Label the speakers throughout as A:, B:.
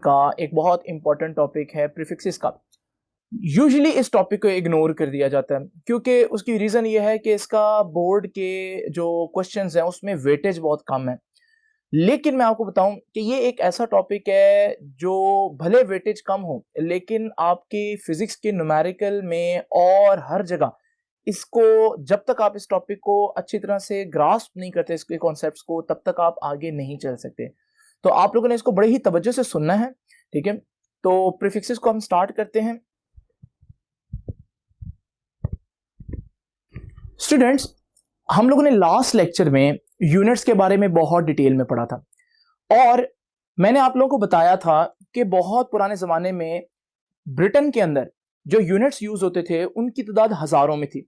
A: का एक बहुत इंपॉर्टेंट टॉपिक है प्रीफिक्सेस का। यूजुअली इस टॉपिक को इग्नोर कर दिया जाता है क्योंकि उसकी रीजन ये है कि इसका बोर्ड के जो क्वेश्चंस हैं उसमें वेटेज बहुत कम है। लेकिन मैं आपको बताऊं कि ये एक ऐसा टॉपिक है जो भले वेटेज कम हो लेकिन आपकी फिजिक्स के न्यूमेरिकल में और हर जगह इसको, जब तक आप इस टॉपिक को अच्छी तरह से ग्रास्प नहीं करते इसके कॉन्सेप्ट्स को, तब तक आप आगे नहीं चल सकते। तो आप लोगों ने इसको बड़े ही तवज्जो से सुनना है, ठीक है। तो प्रीफिक्सेस को हम स्टार्ट करते हैं। स्टूडेंट्स, हम लोगों ने लास्ट लेक्चर में यूनिट्स के बारे में बहुत डिटेल में पढ़ा था और मैंने आप लोगों को बताया था कि बहुत पुराने जमाने में ब्रिटेन के अंदर जो यूनिट्स यूज होते थे उनकी तादाद हजारों में थी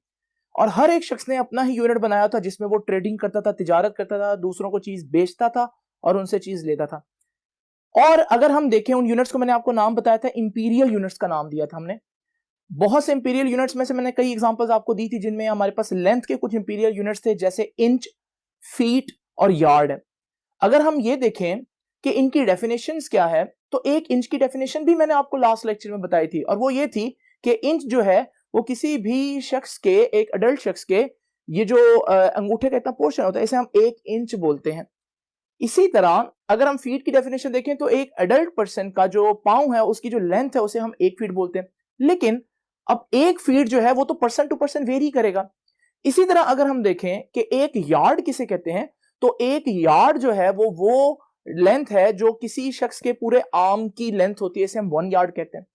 A: और हर एक शख्स ने अपना ही यूनिट बनाया था जिसमें वो ट्रेडिंग करता था, तिजारत करता था, दूसरों को चीज बेचता था और उनसे चीज लेता था। और अगर हम देखें उन यूनिट्स को, मैंने आपको नाम बताया था, इंपीरियल यूनिट्स का नाम दिया था हमने। बहुत से इंपीरियल यूनिट्स में से मैंने कई एग्जांपल्स आपको दी थी जिनमें हमारे पास लेंथ के कुछ इंपीरियल यूनिट्स थे जैसे इंच, फीट और यार्ड। अगर हम ये देखें कि इनकी डेफिनेशंस क्या है, तो एक इंच की डेफिनेशन भी मैंने आपको लास्ट लेक्चर में बताई थी और वो ये थी कि इंच जो है वो किसी भी शख्स के, एक अडल्ट शख्स के, ये जो अंगूठे का इतना पोर्शन होता है इसे हम 1 इंच बोलते हैं। इसी तरह अगर हम फीट की डेफिनेशन देखें तो एक अडल्ट पर्सन का जो पांव है उसकी जो लेंथ है उसे हम 1 फीट बोलते हैं। लेकिन अब 1 फीट जो है वो तो पर्सन टू पर्सन वेरी करेगा। इसी तरह अगर हम देखें कि एक यार्ड किसे कहते हैं, तो एक यार्ड जो है वो लेंथ है जो किसी शख्स के पूरे आर्म की लेंथ होती है, इसे हम 1 यार्ड कहते हैं।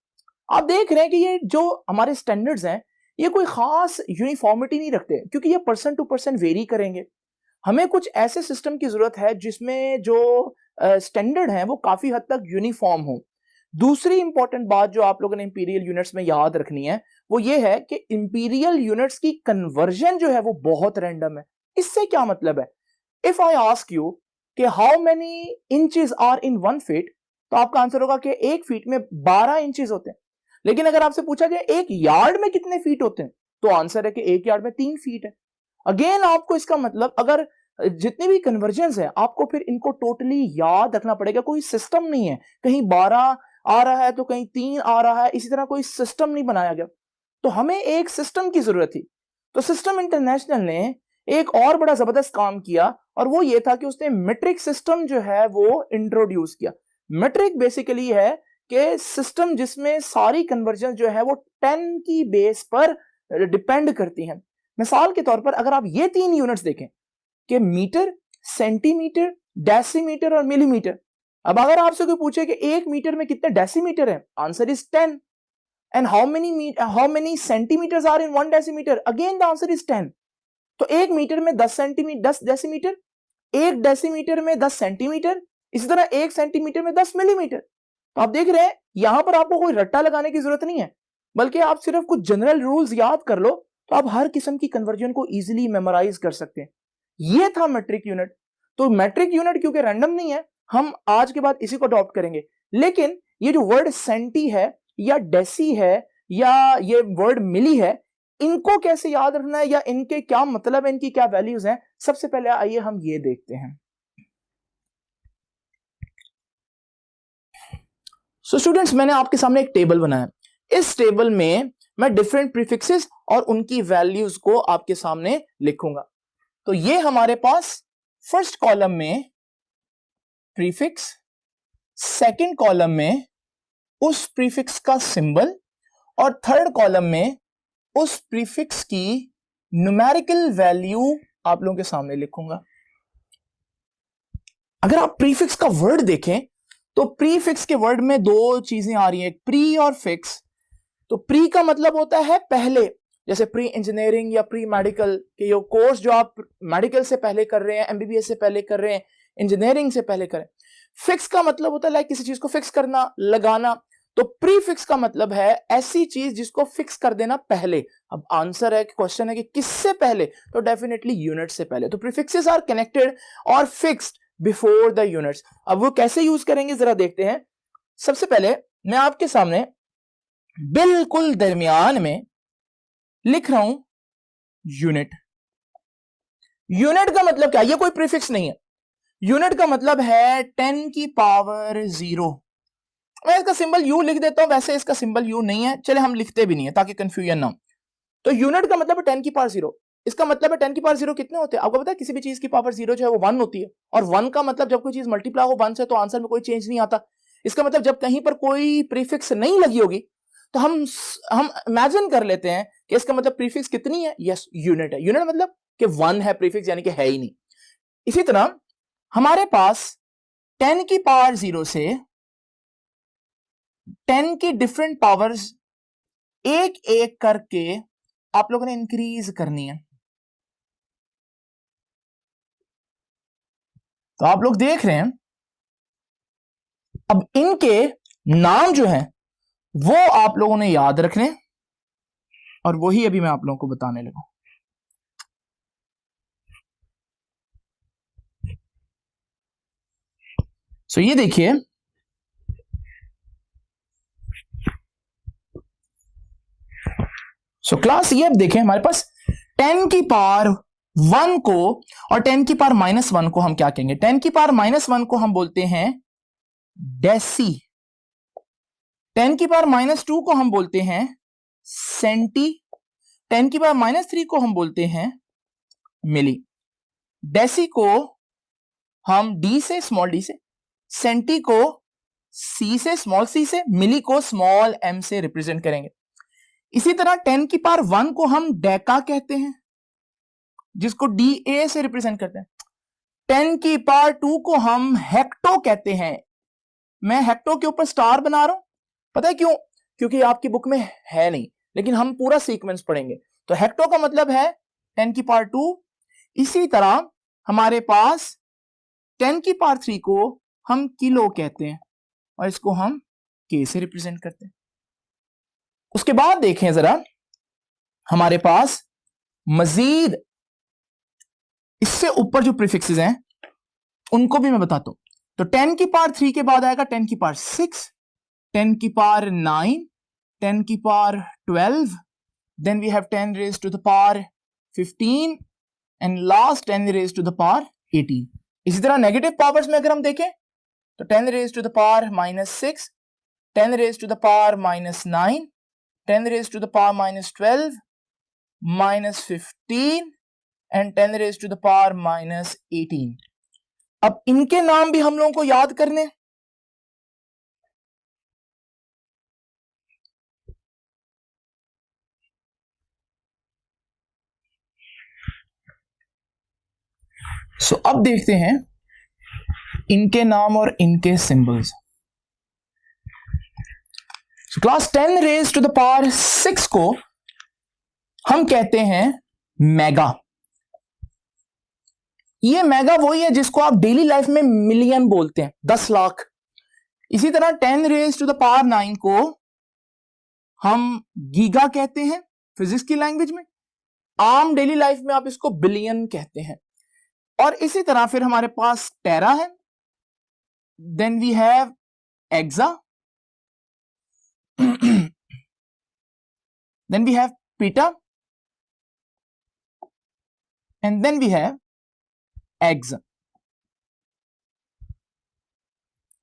A: आप देख रहे हैं कि ये जो हमारे स्टैंडर्ड्स हैं ये कोई खास यूनिफॉर्मिटी नहीं रखते क्योंकि ये पर्सन टू पर्सन वेरी करेंगे। हमें कुछ ऐसे सिस्टम की जरूरत है जिसमें जो स्टैंडर्ड है वो काफी हद तक यूनिफॉर्म हो। दूसरी इंपॉर्टेंट बात जो आप लोगों ने इंपीरियल यूनिट्स में याद रखनी है वो ये है कि इंपीरियल यूनिट्स की कन्वर्जन जो है वो बहुत रैंडम है। इससे क्या मतलब है? इफ आई आस्क यू कि how many inches are in 1 feet, तो आपका आंसर होगा कि 1 फीट में 12 इंचेस होते हैं। लेकिन अगर आपसे पूछा गया 1 यार्ड में कितने फीट होते हैं, तो आंसर है कि 1 यार्ड में 3 फीट है। अगेन आपको इसका मतलब, अगर जितनी भी कन्वर्जन्स है आपको फिर इनको टोटली याद रखना पड़ेगा। कोई सिस्टम नहीं है, कहीं 12 आ रहा है तो कहीं 3 आ रहा है, इसी तरह कोई सिस्टम नहीं बनाया गया। तो हमें एक सिस्टम की जरूरत थी। तो सिस्टम इंटरनेशनल ने एक और बड़ा जबरदस्त काम किया और वो ये था कि उसने मीट्रिक सिस्टम जो है वो इंट्रोड्यूस किया। मीट्रिक बेसिकली है कि सिस्टम जिसमें सारी कन्वर्जन जो है वो 10 की बेस पर डिपेंड करती हैं। मिसाल के तौर पर अगर आप ये 3 यूनिट्स देखें कि मीटर, सेंटीमीटर, डेसीमीटर और मिलीमीटर। अब अगर आपसे कोई पूछे कि 1 मीटर में कितने डेसीमीटर है, answer is 10। And how many centimetres are in 1 decimetre, again the answer is 10। तो 1 मीटर में 10 सेंटीमीटर, 10 डेसीमीटर, 1 डेसीमीटर में 10 सेंटीमीटर, इसी तरह 1 सेंटीमीटर में 10 मिलीमीटर। तो आप देख रहे हैं यहां पर आपको कोई रट्टा लगाने की जरूरत नहीं है, बल्कि आप सिर्फ कुछ जनरल रूल्स याद कर लो तो आप हर किस्म की कन्वर्जन को इजीली मेमोराइज कर सकते हैं। ये था मैट्रिक यूनिट। तो मैट्रिक यूनिट क्योंकि रैंडम नहीं है, हम आज के बाद इसी को अडॉप्ट करेंगे। लेकिन ये जो वर्ड सेंटी है या डेसी है या ये वर्ड मिली है, इनको कैसे याद रखना है या इनके क्या मतलब है, इनकी क्या वैल्यूज हैं, सबसे पहले आइए हम ये देखते हैं। सो स्टूडेंट्स, मैंने आपके सामने एक टेबल बनाया। इस टेबल में मैं डिफरेंट प्रीफिक्सेस और उनकी वैल्यूज को आपके सामने लिखूंगा। तो ये हमारे पास फर्स्ट कॉलम में प्रीफिक्स, सेकंड कॉलम में उस प्रीफिक्स का सिंबल और थर्ड कॉलम में उस प्रीफिक्स की न्यूमेरिकल वैल्यू आप लोगों के सामने लिखूंगा। अगर आप प्रीफिक्स का वर्ड देखें तो प्रीफिक्स के वर्ड में 2 चीजें आ रही हैं, प्री और फिक्स। तो प्री का मतलब होता है पहले, जैसे प्री इंजीनियरिंग या प्री मेडिकल के यो कोर्स जो आप मेडिकल से पहले कर रहे हैं, एमबीबीएस से पहले कर रहे हैं, इंजीनियरिंग से पहले करें। फिक्स का मतलब होता है लाइक किसी चीज को फिक्स करना, लगाना। तो प्री फिक्स का मतलब है ऐसी चीज जिसको फिक्स कर देना पहले। अब आंसर है, क्वेश्चन है कि किससे पहले, तो डेफिनेटली यूनिट से पहले। तो प्रीफिक्सेस आर कनेक्टेड और फिक्स्ड बिफोर द यूनिट्स। अब वो कैसे यूज करेंगे जरा देखते हैं। सबसे पहले मैं आपके सामने बिल्कुल दरमियान में लिख रहा हूं यूनिट। यूनिट का मतलब क्या? ये कोई प्रीफिक्स नहीं है। यूनिट का मतलब है 10 की पावर 0। मैं इसका सिंबल यू लिख देता हूं, वैसे इसका सिंबल यू नहीं है, चले हम लिखते भी नहीं है ताकि कंफ्यूजन ना हो। तो यूनिट का मतलब है 10 की पावर 0। इसका मतलब है 10 की पावर 0 कितने होते हैं आपको पता है? किसी भी चीज की पावर 0 जो है वो 1 होती है, और 1 का मतलब जब कोई चीज मल्टीप्लाई हो 1 से तो आंसर में कोई चेंज नहीं आता। इसका मतलब जब कहीं पर कोई प्रीफिक्स नहीं लगी होगी तो हम इमेजिन कर लेते हैं कि इसका मतलब प्रीफिक्स कितनी है? यस, यूनिट है। यूनिट मतलब कि 1 है प्रीफिक्स, यानी कि है ही नहीं। इसी तरह हमारे पास 10 की पावर 0 से 10 की डिफरेंट पावर्स एक एक करके आप लोगों ने इंक्रीज करनी है। तो आप लोग देख रहे हैं, अब इनके नाम जो है वो आप लोगों ने याद रखने, और वही अभी मैं आप लोगों को बताने लगा। सो ये देखिए, सो क्लास ये अब देखें, हमारे पास 10 की पावर 1 को और 10 की पावर -1 को हम क्या कहेंगे? 10 की पावर -1 को हम बोलते हैं डेसी, 10 की पावर -2 को हम बोलते हैं सेंटी, 10 की पावर -3 को हम बोलते हैं मिली। डेसी को हम डी से, स्मॉल डी से, सेंटी को सी से, स्मॉल सी से, मिली को स्मॉल एम से रिप्रेजेंट करेंगे। इसी तरह 10 की पावर 1 को हम डेका कहते हैं, जिसको डी ए से रिप्रेजेंट करते हैं। 10 की पावर 2 को हम हेक्टो कहते हैं। मैं हेक्टो के ऊपर स्टार बना रहा हूं, पता है क्यों? क्योंकि आपकी बुक में है नहीं, लेकिन हम पूरा सीक्वेंस पढ़ेंगे। तो हेक्टो का मतलब है 10 की पावर 2। इसी तरह हमारे पास 10 की पावर 3 को हम किलो कहते हैं, और इसको हम के से रिप्रेजेंट करते हैं। उसके बाद देखें जरा, हमारे पास मजीद इससे ऊपर जो प्रीफिक्सेस हैं उनको भी मैं बताता हूं। तो 10 की पावर 3 के बाद आएगा 10 की पावर 6, 10 की पावर 9, 10 की power 12, then we have 10 raise to the power 15, and last 10 raise to the power 18। इसी तरह नेगेटिव पावर्स में अगर हम देखें तो 10 raise to the power -6, 10 raise to the power -9, 10 raise to the power -12, -15, and 10 raise to the power -18। अब इनके नाम भी हम लोगों को याद करने। सो अब देखते हैं इनके नाम और इनके symbols. Class 10 raise to the power 6 को हम कहते हैं मेगा। ये मेगा वही है जिसको आप डेली लाइफ में मिलियन बोलते हैं, 10 लाख। इसी तरह 10 रेज टू द पावर 9 को हम गीगा कहते हैं फिजिक्स की लैंग्वेज में। आम डेली लाइफ में आप इसको बिलियन कहते हैं। और इसी तरह फिर हमारे पास टेरा है, then we have exa, then we have peta, and then we have exa.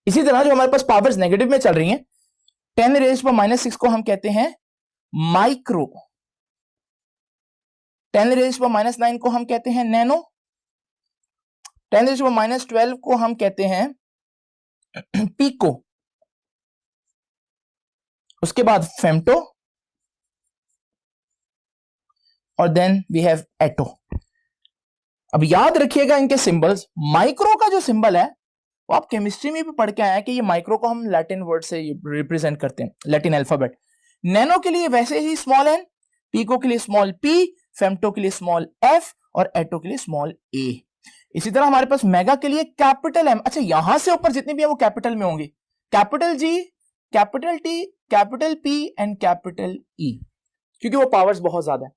A: इसी तरह जो हमारे पास पावर्स नेगेटिव में चल रही हैं, 10 रेज पर -6 को हम कहते हैं माइक्रो, 10 रेज पर -9 को हम कहते हैं नैनो, 10 रेज पर -12 को हम कहते हैं पीको, उसके बाद फेम्टो, और देन वी हैव एटो। अब याद रखिएगा इनके सिंबल्स। माइक्रो का जो सिंबल है वो आप केमिस्ट्री में भी पढ़ के आए हैं कि ये माइक्रो को हम लैटिन वर्ड से रिप्रेजेंट करते हैं, लैटिन अल्फाबेट। नैनो के लिए वैसे ही स्मॉल एन, पीको के लिए स्मॉल पी, फेम्टो के लिए स्मॉल एफ, और एटो के लिए स्मॉल ए। इसी तरह हमारे पास मेगा के लिए कैपिटल एम। अच्छा, यहां से ऊपर जितनी भी है वो कैपिटल में होंगी, capital G, capital T, capital P and capital E, क्योंकि वो पावर्स बहुत ज्यादा है।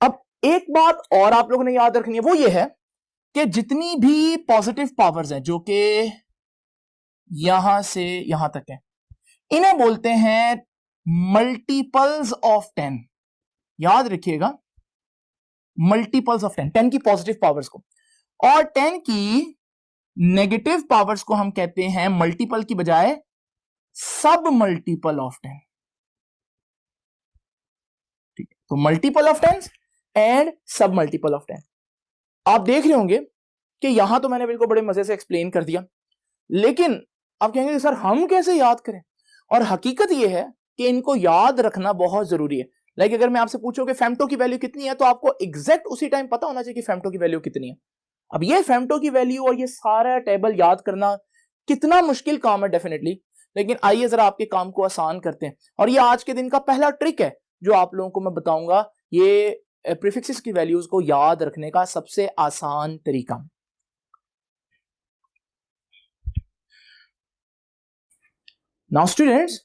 A: अब एक बात और आप लोगों ने याद रखनी है, वो ये है कि जितनी भी पॉजिटिव पावर्स हैं जो कि यहां से यहां तक है, इन्हें बोलते हैं मल्टीपल्स ऑफ 10। याद रखिएगा, मल्टीपल्स ऑफ 10, 10 की पॉजिटिव पावर्स को, और 10 की नेगेटिव पावर्स को हम कहते हैं मल्टीपल की बजाय सब मल्टीपल ऑफ 10। ठीक है, तो मल्टीपल ऑफ 10 एंड सब मल्टीपल ऑफ 10। आप देख रहे होंगे कि यहां तो मैंने बिल्कुल बड़े मजे से एक्सप्लेन कर दिया, लेकिन आप कहेंगे सर हम कैसे याद करें? और हकीकत यह है कि इनको याद रखना बहुत जरूरी है। लाइक अगर मैं आपसे पूछूं कि फेम्टो की वैल्यू कितनी है, तो आपको एग्जैक्ट उसी टाइम पता होना चाहिए कि फेम्टो की वैल्यू कितनी है। अब ये फेम्टो की वैल्यू और ये सारा टेबल याद करना कितना मुश्किल काम है डेफिनेटली, लेकिन आइए जरा आपके काम को आसान करते हैं। और ये आज के दिन का पहला ट्रिक है जो आप लोगों को मैं बताऊंगा, ये प्रीफिक्सेस की वैल्यूज को याद रखने का सबसे आसान तरीका। नाउ स्टूडेंट्स,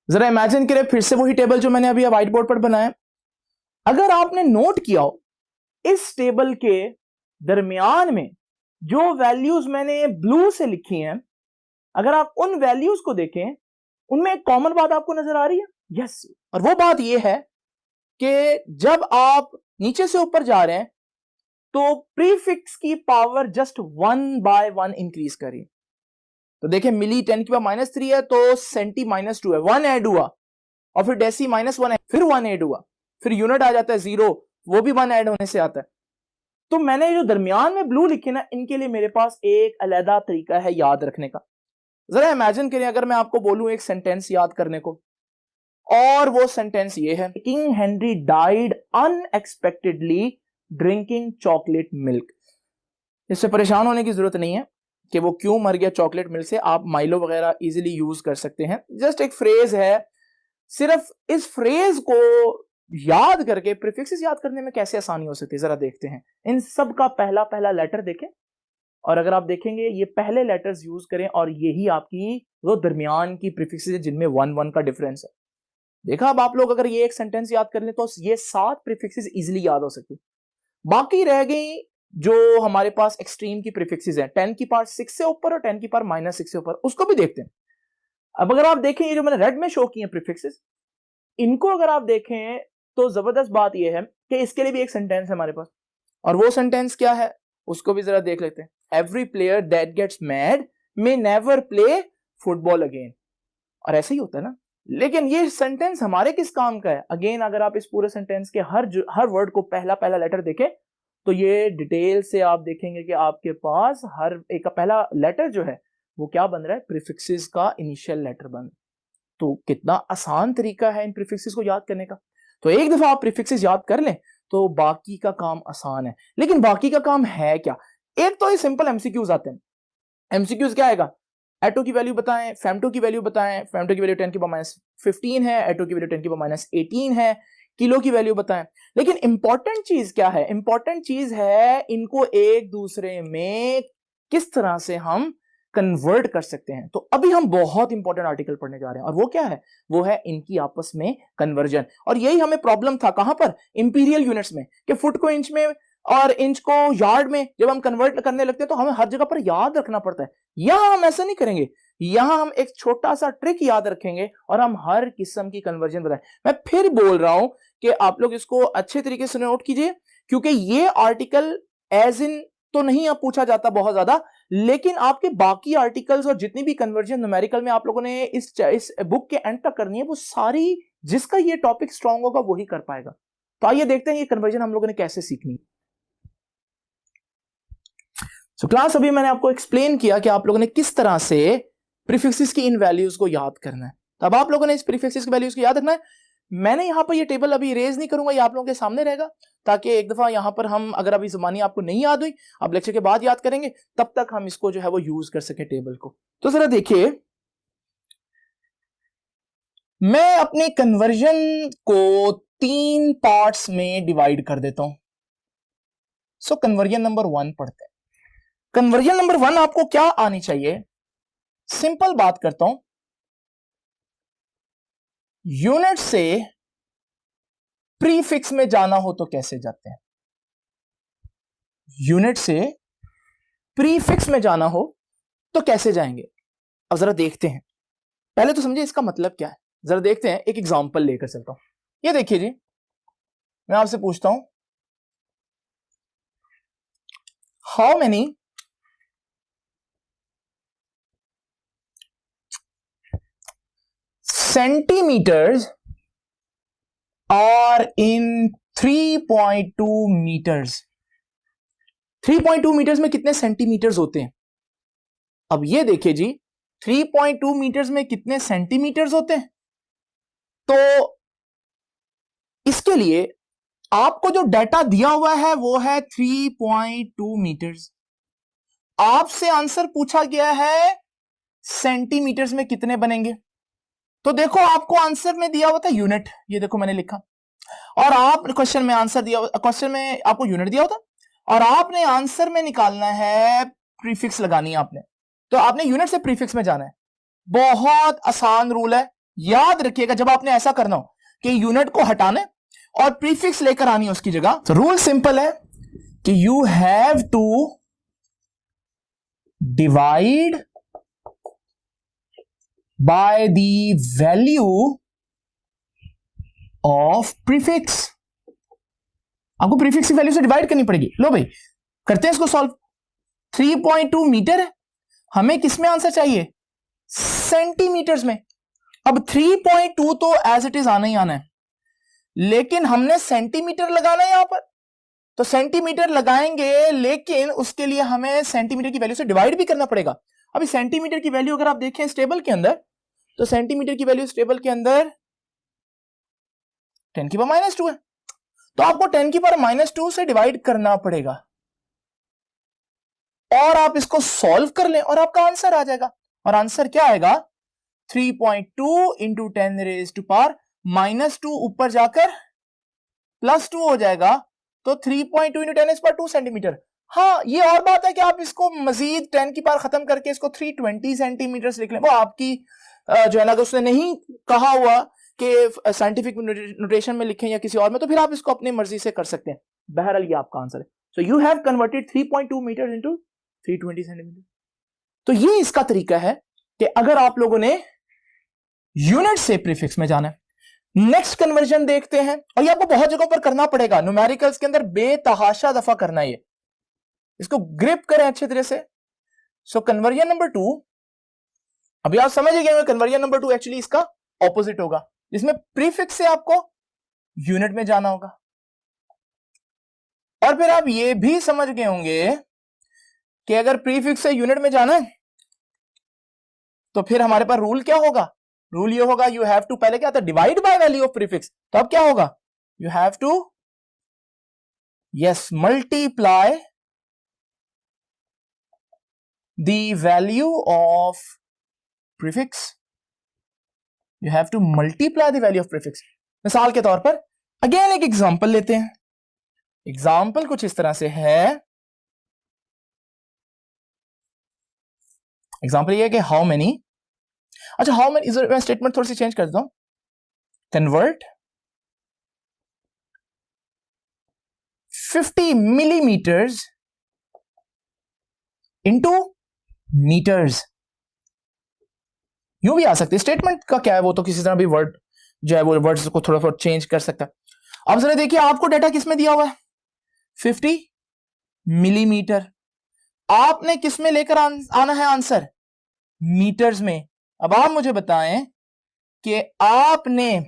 A: जरा इमेजिन करें फिर से वही टेबल जो मैंने अभी व्हाइट बोर्ड पर बनाया। अगर आपने नोट किया हो, इस टेबल के दरमियान में जो वैल्यूज मैंने ब्लू से लिखी हैं, अगर आप उन वैल्यूज को देखें, उनमें एक कॉमन बात आपको नजर आ रही है। यस, और वो बात यह है कि जब आप नीचे से ऊपर जा रहे हैं तो प्रीफिक्स की पावर जस्ट 1 बाय 1 इंक्रीज करिए। तो देखें, मिली 10 की पावर -3 है, तो सेंटी -2 है, 1 ऐड हुआ, और फिर डेसी -1 है, फिर 1 ऐड हुआ, फिर यूनिट आ जाता है 0, वो भी 1 ऐड होने से आता है। तो मैंने जो दरमियान में ब्लू लिखे ना, इनके लिए मेरे पास एक अलग तरीका है याद रखने का। जरा इमेजिन करें, अगर मैं आपको बोलूं एक सेंटेंस याद करने को, और वो सेंटेंस ये है, king Henry died unexpectedly drinking chocolate milk. इससे परेशान होने की जरूरत नहीं है कि वो क्यों मर गया चॉकलेट मिल्क से, आप माइलो वगैरह इजीली यूज कर सकते हैं। जस्ट एक फ्रेज है, सिर्फ इस फ्रेज को याद करके प्रीफिक्सेस याद करने में कैसे आसानी हो सकती है, जरा देखते हैं। इन सब का पहला पहला लेटर देखें, और अगर आप देखेंगे ये पहले लेटर्स यूज करें, और यही आपकी वो दरमियान की प्रीफिक्सेस है जिनमें 1 का डिफरेंस है। देखा, अब आप लोग अगर ये एक सेंटेंस याद कर लें तो ये 7 प्रीफिक्सेस इजीली याद हो सकती। बाकी रह गई जो हमारे पास एक्सट्रीम की प्रीफिक्सेस हैं, 10 की पावर 6 से ऊपर और 10 की पावर -6 से ऊपर, उसको भी देखते हैं। अब अगर आप देखें, ये जो मैंने रेड में शो किए प्रीफिक्सेस, इनको अगर आप देखें तो जबरदस्त बात यह है कि इसके लिए भी एक सेंटेंस है हमारे पास, और वो सेंटेंस क्या है उसको भी जरा देख लेते हैं। Every player that gets mad may never play football again. और ऐसे ही होता है ना, लेकिन ये सेंटेंस हमारे किस काम का है? अगेन, अगर आप इस पूरे सेंटेंस के हर वर्ड को पहला पहला लेटर देखें, तो ये डिटेल से आप देखेंगे कि आपके पास हर एक का पहला लेटर जो है वो क्या बन रहा है, प्रीफिक्सेस का इनिशियल लेटर बन। तो कितना आसान तरीका है इन प्रीफिक्सेस को याद करने का। तो एक दफा आप प्रीफिक्सेस याद कर लें तो बाकी का काम आसान है। लेकिन बाकी का काम है क्या? एक तो ये सिंपल एमसीक्यूज आते हैं। एमसीक्यूज क्या आएगा? एटो की वैल्यू बताएं, फेम्टो की वैल्यू बताएं, फेम्टो की वैल्यू 10 की पावर -15 है, एटो की वैल्यू 10 की पावर -18 है, किलो की वैल्यू बताएं। लेकिन इंपॉर्टेंट चीज क्या है? इंपॉर्टेंट चीज है इनको एक दूसरे में किस तरह से हम कन्वर्ट कर सकते हैं। तो अभी हम बहुत इंपॉर्टेंट आर्टिकल पढ़ने जा रहे हैं, और वो क्या है? वो है इनकी आपस में कन्वर्जन। और यही हमें प्रॉब्लम था कहां पर? इंपीरियल यूनिट्स में, कि फुट को इंच में और इंच को यार्ड में जब हम कन्वर्ट करने लगते हैं तो हमें हर जगह पर याद रखना पड़ता है। यहां हम ऐसा नहीं करेंगे, यहां हम एक छोटा सा ट्रिक याद रखेंगे और हम हर किस्म की कन्वर्जन बताएं। मैं फिर बोल रहा हूं कि आप लोग इसको अच्छे तरीके से नोट कीजिए, क्योंकि ये आर्टिकल एज इन तो नहीं अब पूछा जाता बहुत ज्यादा, लेकिन आपके बाकी आर्टिकल्स और जितनी भी कन्वर्जन न्यूमेरिकल में आप लोगों ने इस बुक के एंड तक करनी है, वो सारी जिसका ये टॉपिक स्ट्रांग होगा वही कर पाएगा। तो आइए देखते हैं ये कन्वर्जन हम लोगों ने कैसे सीखनी। सो क्लास, अभी मैंने आपको एक्सप्लेन किया कि आप लोगों ने किस तरह से प्रीफिक्सेस की इन वैल्यूज को याद करना है। तो अब आप लोगों ने इस प्रीफिक्सेस की वैल्यूज को याद रखना है। मैंने यहां पर ये टेबल अभी इरेज नहीं करूंगा, ये आप लोगों के सामने रहेगा, ताकि एक दफा यहां पर हम, अगर अभी जुबानी आपको नहीं याद हुई, आप लेक्चर के बाद याद करेंगे, तब तक हम इसको जो है वो यूज कर सके टेबल को। तो जरा देखिए, मैं अपनी कन्वर्जन को 3 पार्ट्स में डिवाइड कर देता हूं। सो कन्वर्जन नंबर 1 पढ़ते हैं। कन्वर्जन नंबर 1 आपको क्या आनी चाहिए? सिंपल बात करता हूं, यूनिट से प्रीफिक्स में जाना हो तो कैसे जाते हैं? यूनिट से प्रीफिक्स में जाना हो तो कैसे जाएंगे? अब जरा देखते हैं, पहले तो समझिए इसका मतलब क्या है। जरा देखते हैं, एक एग्जांपल लेकर चलता हूं। ये देखिए जी, मैं आपसे पूछता हूं, हाउ मेनी सेंटीमीटर्स और इन 3.2 मीटर्स। 3.2 मीटर्स में कितने सेंटीमीटर्स होते हैं? अब ये देखिए जी, 3.2 मीटर्स में कितने सेंटीमीटर्स होते हैं? तो इसके लिए आपको जो डाटा दिया हुआ है वो है 3.2 मीटर्स। आपसे आंसर पूछा गया है सेंटीमीटर्स में कितने बनेंगे। तो देखो आपको आंसर में दिया हुआ था यूनिट, ये देखो मैंने लिखा, और आप क्वेश्चन में आंसर दिया, क्वेश्चन में आपको यूनिट दिया होता और आपने आंसर में निकालना है प्रीफिक्स लगानी है आपने। तो आपने यूनिट से प्रीफिक्स में जाना है। बहुत आसान रूल है, याद रखिएगा जब आपने ऐसा करना हो कि यूनिट को हटाना है और प्रीफिक्स लेकर आनी है उसकी जगह। तो रूल सिंपल है कि you have to divide by the value of prefix. आपको प्रीफिक्स की वैल्यू से डिवाइड करनी पड़ेगी। लो भाई करते हैं इसको सॉल्व। 3.2 मीटर है, हमें किसमें आंसर चाहिए? सेंटीमीटर्स में। अब 3.2 तो एज इट इज आना ही आना है, लेकिन हमने सेंटीमीटर लगाना है यहां पर, तो सेंटीमीटर लगाएंगे, लेकिन उसके लिए हमें सेंटीमीटर की वैल्यू से डिवाइड भी करना पड़ेगा। अभी सेंटीमीटर की वैल्यू अगर आप देखें इस टेबल के अंदर, तो सेंटीमीटर की वैल्यू इस टेबल के अंदर 10 की पावर -2 है, तो आपको 10 की पावर -2 से डिवाइड करना पड़ेगा और आप इसको सॉल्व कर लें और आपका आंसर आ जाएगा। और आंसर क्या आएगा? 3.2 इंटू 10 रेज़ टू पावर -2 ऊपर जाकर +2 हो जाएगा, तो 3.2 इंटू 10 पर 2 सेंटीमीटर। हाँ ये और बात है कि आप इसको मजीद 10 की पावर खत्म करके इसको 320 सेंटीमीटर लिख लें, वो आपकी जो है ना, उसने नहीं कहा हुआ कि साइंटिफिक नोटेशन में लिखें या किसी और में, तो फिर आप इसको अपनी मर्जी से कर सकते हैं। बहरहाल ये आपका आंसर है। So you have converted 3.2 metre into 320 centimetre. तो ये इसका तरीका है कि अगर आप लोगों ने यूनिट से प्रीफिक्स में जाना है। नेक्स्ट कन्वर्जन देखते हैं, और ये आपको बहुत जगहों पर करना पड़ेगा, न्यूमेरिकल्स के अंदर बेतहाशा दफा करना है ये, इसको ग्रिप करें अच्छे तरह से। सो कन्वर्जन नंबर 2, अभी आप समझ गए कन्वर्जन नंबर 2 एक्चुअली इसका ऑपोजिट होगा, जिसमें प्रीफिक्स से आपको यूनिट में जाना होगा। और फिर आप ये भी समझ गए होंगे कि अगर प्रीफिक्स से यूनिट में जाना है तो फिर हमारे पास रूल क्या होगा? रूल ये होगा यू हैव टू, पहले क्या था? Divide by value of prefix. तो अब क्या होगा? You have to, yes, multiply the value of prefix. You have to multiply the value of prefix. मिसाल के तौर पर अगेन एक एग्जांपल लेते हैं। एग्जांपल कुछ इस तरह से है। एग्जांपल ये है कि हाउ मेनी, अच्छा हाउ मेनी, मैं स्टेटमेंट थोड़ी सी चेंज कर देता हूं। Convert 50 millimetres into metres. यूं भी आ सकती है। स्टेटमेंट का क्या है, वो तो किसी तरह भी वर्ड जो है वो वर्ड्स को थोड़ा थोड़ा चेंज कर सकता है। अब जरा देखिए आपको डाटा किस में दिया हुआ है? 50 मिलीमीटर। आपने किस में लेकर आना है आंसर? मीटर्स में। अब आप मुझे बताएं कि आपने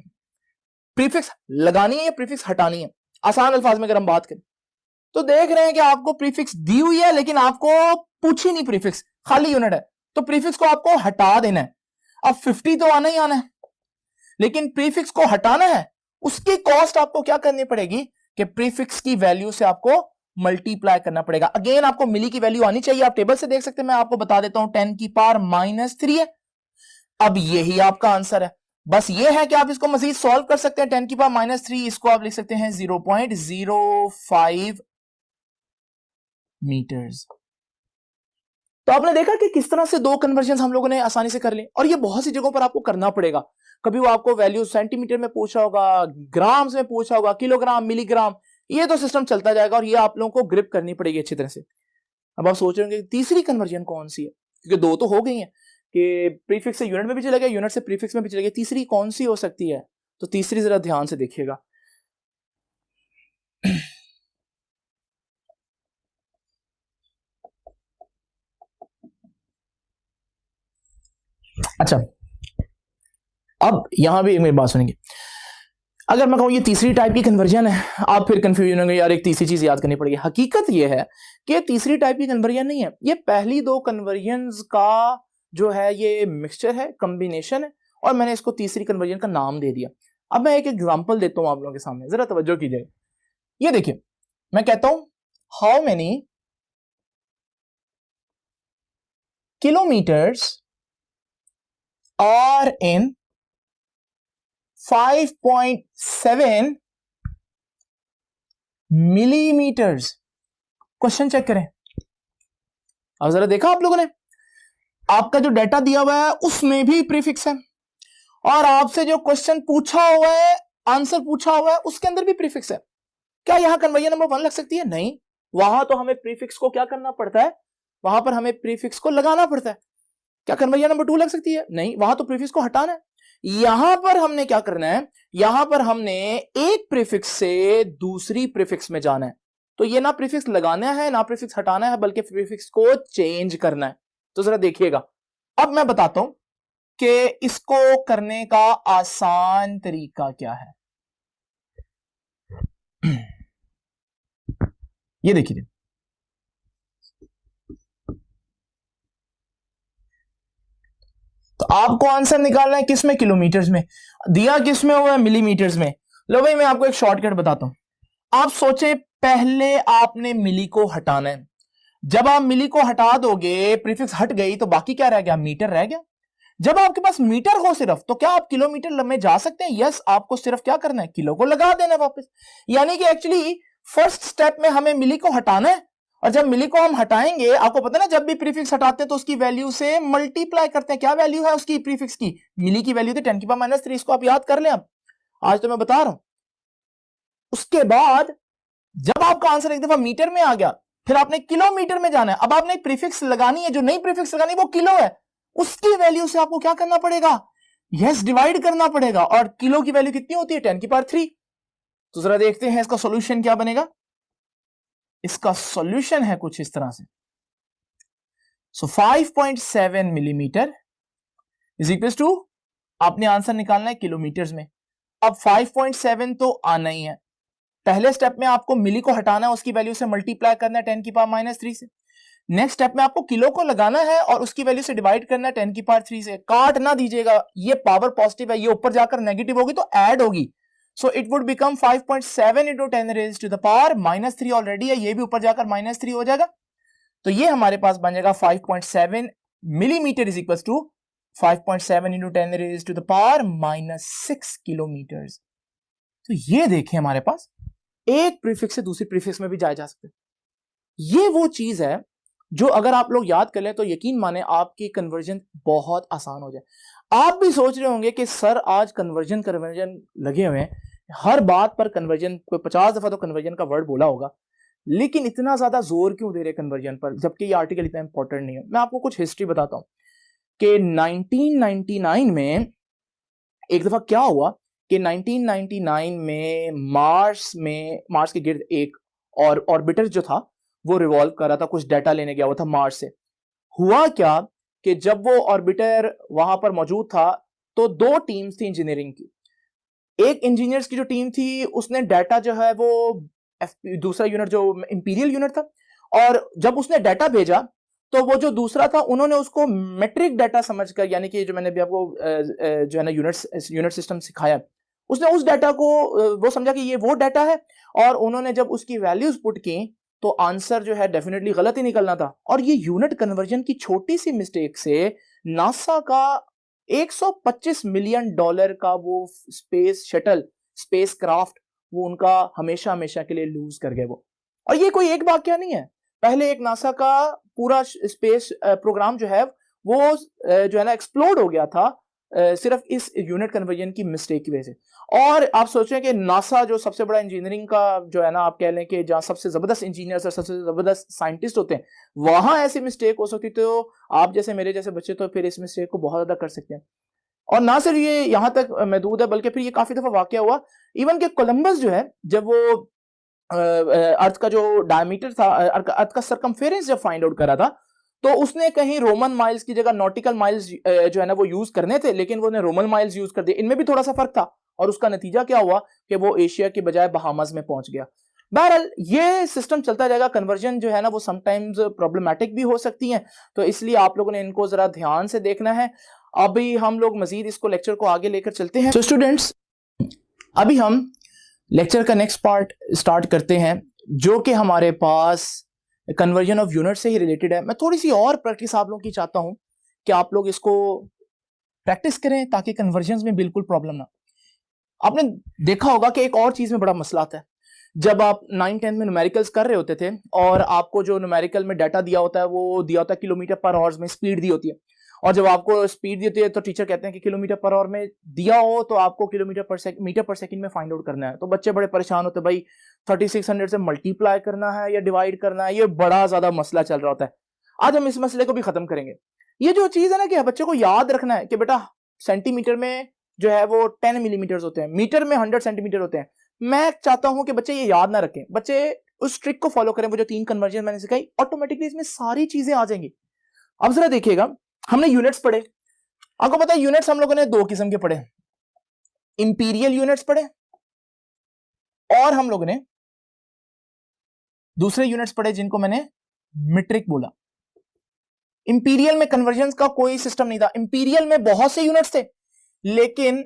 A: प्रीफिक्स लगानी है या प्रीफिक्स हटानी है। आसान अल्फाज में अगर हम बात करें तो देख रहे हैं कि आपको प्रीफिक्स दी हुई है, लेकिन आपको पूछी नहीं प्रीफिक्स, खाली यूनिट है, तो प्रीफिक्स को आपको हटा देना है। अब 50 तो आना ही आना है, लेकिन प्रीफिक्स को हटाना है, उसकी कॉस्ट आपको क्या करनी पड़ेगी कि प्रीफिक्स की वैल्यू से आपको मल्टीप्लाई करना पड़ेगा। अगेन आपको मिली की वैल्यू आनी चाहिए, आप टेबल से देख सकते हैं, मैं आपको बता देता हूं 10 की पावर -3 है। अब यही आपका आंसर है। बस ये है कि आप इसको मजीद सॉल्व कर सकते हैं। 10 की पावर -3 इसको आप लिख सकते हैं 0.05 मीटर्स। तो आपने देखा कि किस तरह से दो कन्वर्जन हम लोगों ने आसानी से कर लिए, और ये बहुत सी जगहों पर आपको करना पड़ेगा। कभी वो आपको वैल्यू सेंटीमीटर में पूछा होगा, ग्राम्स में पूछा होगा, किलोग्राम, मिलीग्राम, ये तो सिस्टम चलता जाएगा और ये आप लोगों को ग्रिप करनी पड़ेगी अच्छी तरह से। अब आप सोच रहे होंगे तीसरी कन्वर्जन कौन सी है, क्योंकि दो तो हो गई हैं कि प्रीफिक्स से यूनिट में भी चला गया, यूनिट से प्रीफिक्स में भी चला गया, तीसरी कौन सी हो सकती है? तो तीसरी जरा ध्यान से देखिएगा। अच्छा, अब यहां भी मेरी बात सुनेंगे, अगर मैं कहूं ये तीसरी टाइप की कन्वर्जन है, आप फिर कंफ्यूजन होंगे, यार एक तीसरी चीज याद करनी पड़ेगी। हकीकत ये है कि तीसरी टाइप की कन्वर्जन नहीं है, ये पहली दो कन्वर्जन्स का जो है ये मिक्सचर है, कॉम्बिनेशन है, और मैंने इसको तीसरी कन्वर्जन का नाम दे दिया। अब मैं एक एग्जांपल देता हूं आप लोगों के सामने, जरा तवज्जो कीजिए। ये देखिए, मैं कहता हूं how many kilometres are in 5.7 millimetres. Question check करें। अब जरा देखा आप लोगों ने, आपका जो डाटा दिया हुआ है उसमें भी प्रीफिक्स है, और आपसे जो क्वेश्चन पूछा हुआ है, आंसर पूछा हुआ है, उसके अंदर भी प्रीफिक्स है। क्या यहां कन्वर्जन नंबर 1 लग सकती है? नहीं, वहां तो हमें प्रीफिक्स को क्या करना पड़ता है, वहां पर हमें प्रीफिक्स को लगाना पड़ता है। क्या कन्वर्जन नंबर 2 लग सकती है? नहीं, वहां तो प्रीफिक्स को हटाना है। यहां पर हमने क्या करना है, यहां पर हमने एक प्रीफिक्स से दूसरी प्रीफिक्स में जाना है। तो ये ना प्रीफिक्स लगाना है ना प्रीफिक्स हटाना है, बल्कि प्रीफिक्स को चेंज करना है। तो जरा देखिएगा, अब मैं बताता हूं कि इसको करने का आसान तरीका क्या है। ये देखिए, तो आपको आंसर निकालना है किसमें, किलोमीटर्स में, दिया किसमें हुआ है, मिलीमीटर्स में। लो भाई, मैं आपको एक शॉर्टकट बताता हूं। आप सोचे पहले आपने मिली को हटाना है, जब आप मिली को हटा दोगे, प्रीफिक्स हट गई, तो बाकी क्या रह गया, मीटर रह गया। जब आपके पास मीटर हो सिर्फ, तो क्या आप किलोमीटर में जा सकते हैं? यस, आपको सिर्फ क्या करना है, किलो को लगा देना है वापस। यानी कि एक्चुअली फर्स्ट स्टेप में हमें मिली को हटाना है, और जब मिली को हम हटाएंगे, आपको पता है ना, जब भी प्रीफिक्स हटाते हैं तो उसकी वैल्यू से मल्टीप्लाई करते हैं। क्या वैल्यू है उसकी, प्रीफिक्स की? मिली की वैल्यू थी 10⁻³ इसको आप याद कर लें। अब आज तो मैं बता रहा हूं। उसके बाद जब आपका आंसर एक दफा मीटर में आ गया, फिर आपने किलोमीटर में जाना है। अब आपने प्रीफिक्स लगानी है, जो नई प्रीफिक्स लगानी है वो किलो है, उसकी वैल्यू से आपको क्या करना पड़ेगा, यस, डिवाइड करना पड़ेगा। और किलो की वैल्यू कितनी होती है, 10⁻³ तो जरा देखते हैं इसका सॉल्यूशन क्या बनेगा। इसका सॉल्यूशन है कुछ इस तरह से। सो 5.7 मिलीमीटर इज इक्वल टू, आपने आंसर निकालना है किलोमीटर्स में। अब 5.7 तो आना ही है, पहले स्टेप में आपको मिली को हटाना है, उसकी वैल्यू से मल्टीप्लाई करना है 10⁻³ से। नेक्स्ट स्टेप में आपको किलो को लगाना है और उसकी वैल्यू से डिवाइड करना है 10⁻³ से। काट ना दीजिएगा, ये पावर पॉजिटिव है, ये ऊपर जाकर नेगेटिव होगी तो ऐड होगी। So it would become 5.7 into 10⁻³ already है, ये भी ऊपर जाकर -3 हो जाएगा। तो ये हमारे पास बन जाएगा 5.7 millimetre is equal to 5.7 into 10⁻⁻6 kilometre. तो ये देखें, हमारे पास एक प्रीफिक्स से दूसरी प्रीफिक्स में भी जाया जा सकता है। ये वो चीज है जो अगर आप लोग याद कर लें तो यकीन माने आपकी कन्वर्जन बहुत आसान हो जाए। आप भी सोच रहे होंगे कि सर आज कन्वर्जन कन्वर्जन लगे हुए हैं, हर बात पर कन्वर्जन, कोई 50 दफा तो कन्वर्जन का वर्ड बोला होगा, लेकिन इतना ज्यादा जोर क्यों दे रहे कन्वर्जन पर, जबकि ये आर्टिकल इतना इंपॉर्टेंट नहीं है। मैं आपको कुछ हिस्ट्री बताता हूं कि 1999 में एक दफा क्या हुआ कि 1999 में मार्स के गिर्द एक और ऑर्बिटर जो था वो रिवॉल्व कर रहा था, कुछ डाटा लेने गया हुआ था मार्स से। हुआ क्या कि जब वो ऑर्बिटर वहां पर मौजूद था तो दो टीम्स थी इंजीनियरिंग की। एक इंजीनियर्स की जो टीम थी उसने डाटा जो है वो दूसरा यूनिट जो इंपीरियल यूनिट था, और जब उसने डाटा भेजा तो वो जो दूसरा था उन्होंने उसको मेट्रिक डाटा समझकर, यानी कि जो मैंने भी आपको जो है ना यूनिट सिस्टम सिखाया, उसने उस डाटा को वो समझा कि ये वो डाटा है, और उन्होंने जब उसकी वैल्यूज पुट की तो आंसर जो है डेफिनेटली गलत ही निकलना था। और ये यूनिट कन्वर्जन की छोटी सी मिस्टेक से नासा का $125 मिलियन का वो स्पेस शटल, स्पेस क्राफ्ट, वो उनका हमेशा हमेशा के लिए लूज कर गए वो। और ये कोई एक वाकया नहीं है, पहले एक नासा का पूरा स्पेस प्रोग्राम जो है वो जो है ना एक्सप्लोड हो गया था सिर्फ इस यूनिट कन्वर्जन की मिस्टेक की वजह से। और आप सोचें कि नासा जो सबसे बड़ा इंजीनियरिंग का जो है ना, आप कह लें कि जहां सबसे जबरदस्त इंजीनियर्स और सबसे जबरदस्त साइंटिस्ट होते हैं, वहां ऐसी मिस्टेक हो सकती, तो आप जैसे मेरे जैसे बच्चे तो फिर इस मिस्टेक को बहुत ज्यादा कर सकते हैं। और ना सिर्फ ये यहां तक महदूद है, बल्कि फिर ये काफी दफा वाकया हुआ, इवन कि कोलंबस जो है, जब वो अर्थ का जो डायमीटर था, अर्थ का सरकमफेरेंस जब फाइंड आउट करा था, तो उसने कहीं रोमन माइल्स की जगह नॉटिकल माइल्स जो है ना वो यूज करने थे, लेकिन वो ने रोमन माइल्स यूज कर दिए। इनमें भी थोड़ा सा फर्क था और उसका नतीजा क्या हुआ कि वो एशिया के बजाय बहामास में पहुंच गया। बहरहाल ये सिस्टम चलता जाएगा। कन्वर्जन जो है ना वो समटाइम्स प्रॉब्लमेटिक भी हो सकती है, तो इसलिए आप लोगों ने इनको जरा ध्यान से देखना है। अभी हम लोग मजीद इसको लेक्चर को आगे लेकर चलते हैं। तो स्टूडेंट्स, अभी हम लेक्चर का नेक्स्ट पार्ट स्टार्ट करते हैं, जो कि हमारे पास कन्वर्जन ऑफ यूनिट से ही रिलेटेड है। मैं थोड़ी सी और प्रैक्टिस आप लोगों की चाहता हूं कि आप लोग इसको प्रैक्टिस करें ताकि कन्वर्जन में बिल्कुल प्रॉब्लम ना। आपने देखा होगा कि एक और चीज में बड़ा मसला आता है। जब आप 9-10 में न्यूमेरिकल्स कर रहे होते थे और आपको जो न्यूमेरिकल में डाटा दिया होता है वो दिया होता है किलोमीटर पर आवर में, स्पीड दी होती है, और जब आपको स्पीड दी होती है तो टीचर कहते हैं कि किलोमीटर पर आवर में दिया हो तो आपको मीटर पर सेकंड में फाइंड आउट करना है। तो बच्चे बड़े परेशान होते हैं, भाई 3600 से मल्टीप्लाई करना है या डिवाइड करना है, ये बड़ा ज्यादा मसला चल रहा होता है। आज हम इस मसले को भी खत्म करेंगे। ये जो चीज है ना कि बच्चे को याद रखना है कि बेटा सेंटीमीटर में जो है वो 10 मिलीमीटर होते हैं, मीटर में 100 सेंटीमीटर होते हैं। मैं चाहता हूं कि बच्चे ये याद ना रखें, बच्चे उस ट्रिक को फॉलो करें। वो जो 3 कन्वर्जन मैंने सिखाई, ऑटोमेटिकली इसमें सारी चीजें आ जाएंगी। अब जरा देखिएगा, हमने यूनिट्स पढ़े। आपको पता है यूनिट्स हम लोगों ने 2 किस्म के पढ़े, इंपीरियल यूनिट्स पढ़े और हम लोगों ने दूसरे यूनिट्स पढ़े जिनको मैंने मीट्रिक बोला। इंपीरियल में कन्वर्जन का कोई सिस्टम नहीं था। इंपीरियल में बहुत से यूनिट्स थे, लेकिन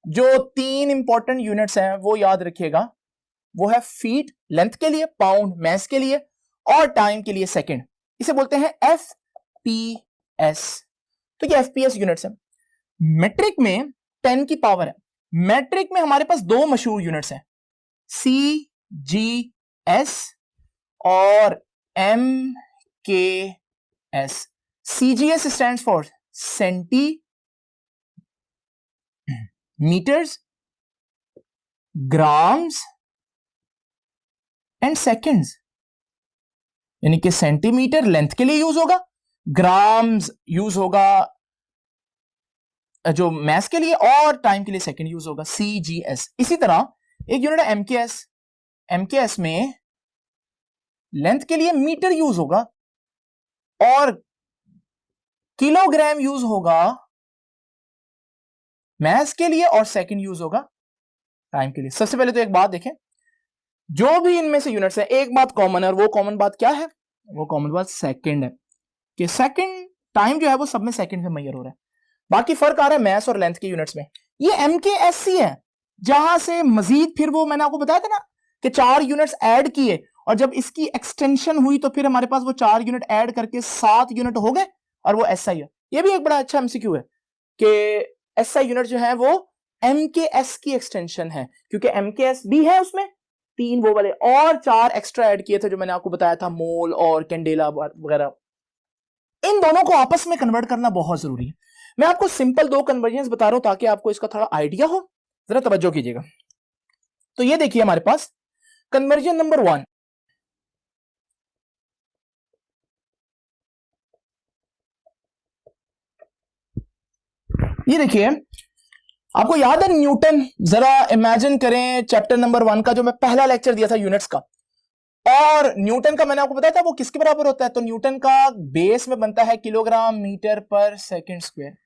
A: जो 3 इंपॉर्टेंट यूनिट्स हैं वो याद रखिएगा, वो है फीट लेंथ के लिए, पाउंड मैस के लिए, और टाइम के लिए सेकंड। इसे बोलते हैं FPS। तो ये FPS यूनिट्स है। मेट्रिक में 10 की पावर है। मेट्रिक में हमारे पास 2 मशहूर यूनिट्स हैं, CGS और MKS। CGS stands for centimetres, grams and seconds. यानी कि सेंटीमीटर लेंथ के लिए यूज होगा, ग्राम्स यूज होगा जो मैस के लिए, और टाइम के लिए सेकंड यूज होगा, CGS। इसी तरह एक यूनिट है MKS। MKS में लेंथ के लिए मीटर यूज होगा और किलोग्राम यूज होगा मैस के लिए, और सेकंड यूज होगा टाइम के लिए। सबसे पहले तो एक बात देखें, जो भी इनमें से यूनिट्स है एक बात कॉमन है, और वो कॉमन बात क्या है? वो कॉमन बात सेकंड है, कि सेकंड टाइम जो है वो सब में सेकंड में मेजर हो रहा है। बाकी फर्क आ रहा है मैस और लेंथ के यूनिट्स में। ये MKSC है, जहां से मजीद फिर वो मैंने आपको बताया था ना कि 4 यूनिट्स ऐड किए, और जब इसकी एक्सटेंशन हुई तो फिर हमारे पास वो 4 यूनिट ऐड करके 7 यूनिट हो गए, और वो SI है। ये भी एक बड़ा अच्छा MCQ है कि SI यूनिट जो है वो MKS की एक्सटेंशन है, क्योंकि MKS भी है उसमें 3 वो वाले, और 4 एक्स्ट्रा ऐड किए थे जो मैंने आपको बताया था, मोल और कैंडेला वगैरह। इन दोनों को आपस में कन्वर्ट करना बहुत जरूरी है। मैं आपको सिंपल 2 कन्वर्जन बता रहा हूं ताकि आपको इसका थोड़ा आइडिया हो। जरा तवज्जो कीजिएगा। तो ये देखिए हमारे पास कन्वर्जन नंबर 1, ये देखिए आपको याद है न्यूटन? जरा इमेजिन करें चैप्टर नंबर 1 का जो मैं पहला लेक्चर दिया था यूनिट्स का, और न्यूटन का मैंने आपको बताया था वो किसके बराबर होता है? तो न्यूटन का बेस में बनता है किलोग्राम मीटर पर सेकंड स्क्वायर।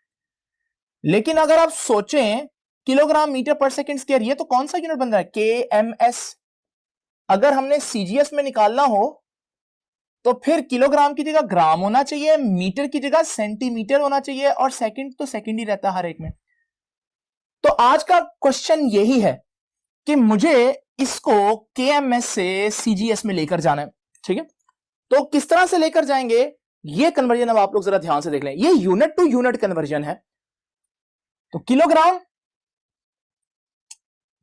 A: लेकिन अगर आप सोचें किलोग्राम मीटर पर सेकंड स्क्वायर, ये तो कौन सा यूनिट बन रहा है? KMS। अगर हमने CGS में निकालना हो तो फिर किलोग्राम की जगह ग्राम होना चाहिए, मीटर की जगह सेंटीमीटर होना चाहिए, और सेकंड तो सेकंड ही रहता है हर एक में। तो आज का क्वेश्चन यही है कि मुझे इसको KMS से CGS में लेकर जाना है, ठीक है? तो किस तरह से लेकर जाएंगे ये कन्वर्जन अब आप लोग जरा ध्यान से देख लें। ये यूनिट टू यूनिट कन्वर्जन है। तो किलोग्राम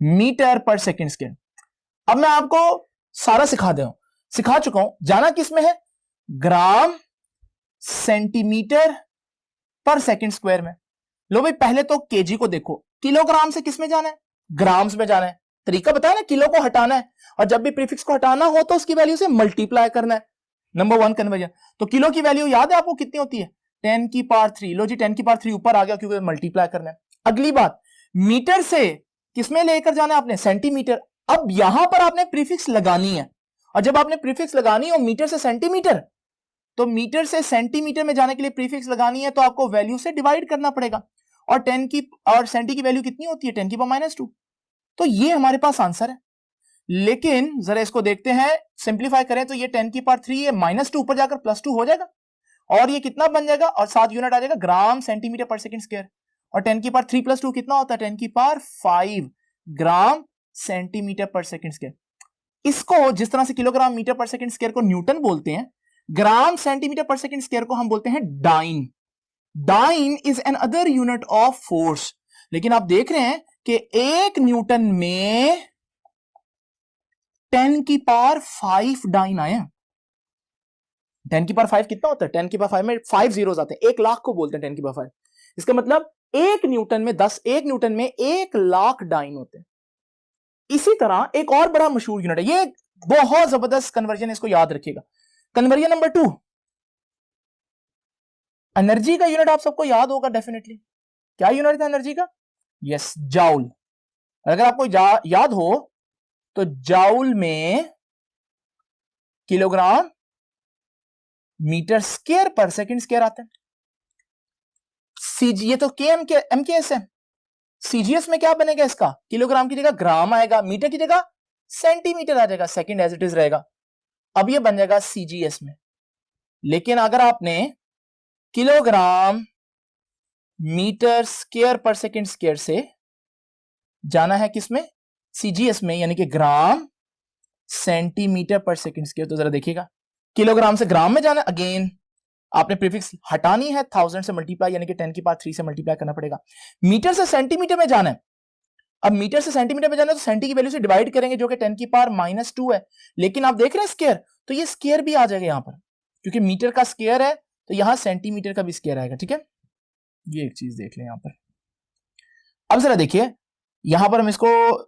A: मीटर पर सेकंड स्क्वायर। अब मैं आपको सारा सिखा चुका हूं। जाना किस में है? ग्राम सेंटीमीटर पर सेकंड स्क्वायर में। लो भाई पहले तो केजी को देखो, किलोग्राम से किस में जाना है? ग्राम्स में जाना है। तरीका बताया ना, किलो को हटाना है, और जब भी प्रीफिक्स को हटाना हो तो उसकी वैल्यू से मल्टीप्लाई करना है। Number 1 conversion. तो किलो की वैल्यू याद है आपको कितनी होती है? 10 की पावर 3। लो जी 10 की पावर 3 ऊपर आ गया क्योंकि मल्टीप्लाई करना है। अगली बात, मीटर से किसमें लेकर जाना है आपने? सेंटीमीटर। अब यहां पर आपने प्रीफिक्स लगानी है, और जब आपने प्रीफिक्स लगानी हो मीटर से सेंटीमीटर, तो मीटर से सेंटीमीटर में जाने के लिए प्रीफिक्स लगानी है तो आपको वैल्यू से डिवाइड करना पड़ेगा, और 10 की और सेंटी की वैल्यू कितनी होती है 10 की पावर -2। तो ये हमारे पास आंसर है। लेकिन जरा इसको देखते हैं, सिंप्लीफाई करें तो ये 10 की पावर 3 है, -2 ऊपर जाकर +2 हो जाएगा, और ये कितना बन जाएगा, और 7 यूनिट आ जाएगा ग्राम सेंटीमीटर पर सेकंड स्क्वायर। और 10 की पावर 3 + 2 कितना होता है 10 की पावर 5 ग्राम सेंटीमीटर पर सेकंड स्क्वायर। इसको जिस तरह से किलोग्राम मीटर पर सेकंड स्क्वायर को न्यूटन बोलते हैं, ग्राम सेंटीमीटर पर सेकंड स्क्वायर को हम बोलते हैं dyne. Dyne is another unit of force. लेकिन आप देख रहे हैं कि 1 न्यूटन में 10 की पावर 5 डाइन आए हैं। 10 की पावर 5 कितना होता है, 10 की पावर 5 में 5 जीरोस आते हैं, 1 लाख को बोलते हैं 10 की पावर 5। इसका मतलब 1 न्यूटन में 1 लाख डाइन होते हैं। इसी तरह एक और बड़ा मशहूर यूनिट है, ये बहुत जबरदस्त कन्वर्जन, इसको याद रखिएगा। कन्वर्जन नंबर 2, एनर्जी का यूनिट आप सबको याद होगा डेफिनेटली। क्या यूनिट था एनर्जी का? Yes, joule. अगर आपको याद हो तो जाउल में किलोग्राम मीटर स्क्वायर पर सेकंड स्क्वायर आता है। ये तो एमकेएस है। सीजीएस में क्या बनेगा, इसका किलोग्राम की जगह ग्राम आएगा, मीटर की जगह सेंटीमीटर आ जाएगा, सेकंड एज इट इज रहेगा। अब ये बन जाएगा सीजीएस में। लेकिन अगर आपने किलोग्राम मीटर स्क्वायर पर सेकंड स्क्वायर से जाना है किसमें, सीजीएस में, यानी कि ग्राम सेंटीमीटर पर सेकंड स्क्वायर, तो जरा देखिएगा, किलोग्राम से ग्राम में जाना, अगेन आपने प्रीफिक्स हटानी है, 1000 से मल्टीप्लाई यानी कि 10 की पावर 3 से मल्टीप्लाई करना पड़ेगा। मीटर से सेंटीमीटर में जाना है, अब मीटर से सेंटीमीटर में जाना है तो सेंटी की वैल्यू से डिवाइड करेंगे जो कि 10 की पावर -2 है। लेकिन आप देख रहे हैं स्क्वायर, तो ये स्क्वायर भी आ जाएगा यहां पर, क्योंकि मीटर का स्क्वायर है तो यहां सेंटीमीटर का भी स्क्वायर आएगा। ठीक है, ये एक चीज देख लें यहां पर। अब जरा देखिए, यहां पर हम इसको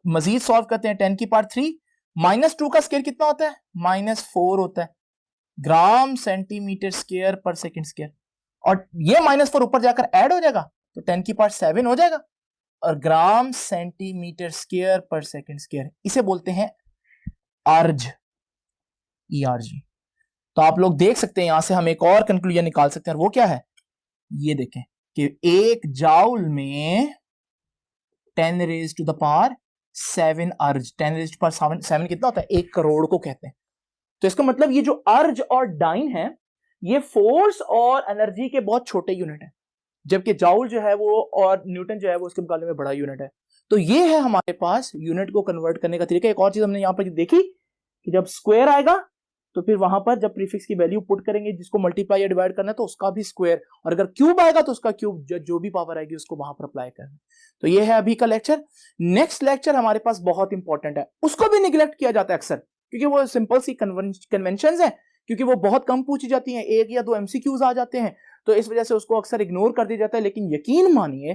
A: मजीद सॉल्व करते हैं। 10 की पावर 3 -2 का स्क्वायर कितना होता है, -4 होता है, ग्राम सेंटीमीटर स्क्वायर पर सेकंड स्क्वायर। और ये -4 ऊपर जाकर ऐड हो जाएगा तो 10 की पावर 7 हो जाएगा, और ग्राम सेंटीमीटर स्क्वायर पर सेकंड स्क्वायर, इसे बोलते हैं अर्ज, ERG। तो आप लोग देख सकते हैं यहां से हम एक और कंक्लूजन निकाल सकते हैं, और वो क्या है, ये देखें कि 1 जाउल में 10 रेज़ टू द पावर 7 अर्ज, 10 रेज़ टू पावर 7 कितना होता है, 1 करोड़ को कहते हैं। तो इसका मतलब ये जो अर्ज और डाइन है, ये फोर्स और एनर्जी के बहुत छोटे यूनिट है, जबकि जाउल जो है वो और न्यूटन जो है वो उसके मुकाबले में बड़ा यूनिट है। तो ये है हमारे पास यूनिट को कन्वर्ट करने का तरीका। एक और चीज हमने यहां पर देखी कि जब स्क्वायर आएगा तो फिर वहां पर जब प्रीफिक्स की वैल्यू पुट करेंगे, जिसको मल्टीप्लाई या डिवाइड करना है तो उसका भी स्क्वायर, और अगर क्यूब आएगा तो उसका क्यूब, जो भी पावर आएगी उसको वहां पर अप्लाई करना। तो ये है अभी का लेक्चर। नेक्स्ट लेक्चर हमारे पास बहुत इंपॉर्टेंट है, उसको भी निगलेक्ट किया जाता है अक्सर, क्योंकि वो सिंपल सी कन्वेंशन है, क्योंकि वो बहुत कम पूछी जाती हैं, 1 या 2 MCQs आ जाते हैं, तो इस वजह से उसको अक्सर इग्नोर कर दिया जाता है। लेकिन यकीन मानिए